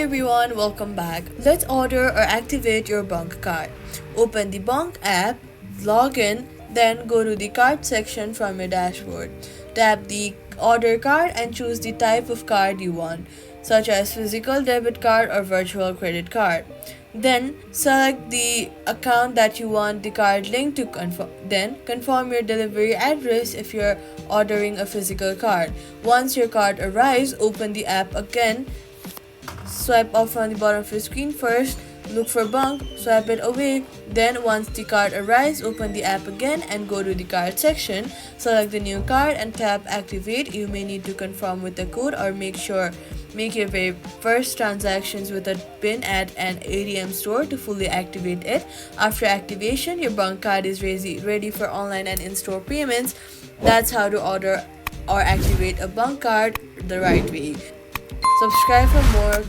everyone, welcome back. Let's order or activate your bunq card. Open the bunq app, log in, then go to the card section from your dashboard. Tap the order card and choose the type of card you want, such as physical debit card or virtual credit card. Then select the account that you want the card linked to confirm. Then confirm your delivery address if you're ordering a physical card. Once your card arrives, open the app again. Swipe up from the bottom of your screen first, look for bunq, swipe it away. Then once the card arrives, open the app again and go to the card section. Select the new card and tap activate. You may need to confirm with the code or make your very first transactions with a PIN at an ATM store to fully activate it. After activation, your bunq card is ready for online and in-store payments. That's how to order or activate a bunq card the right way. Subscribe for more.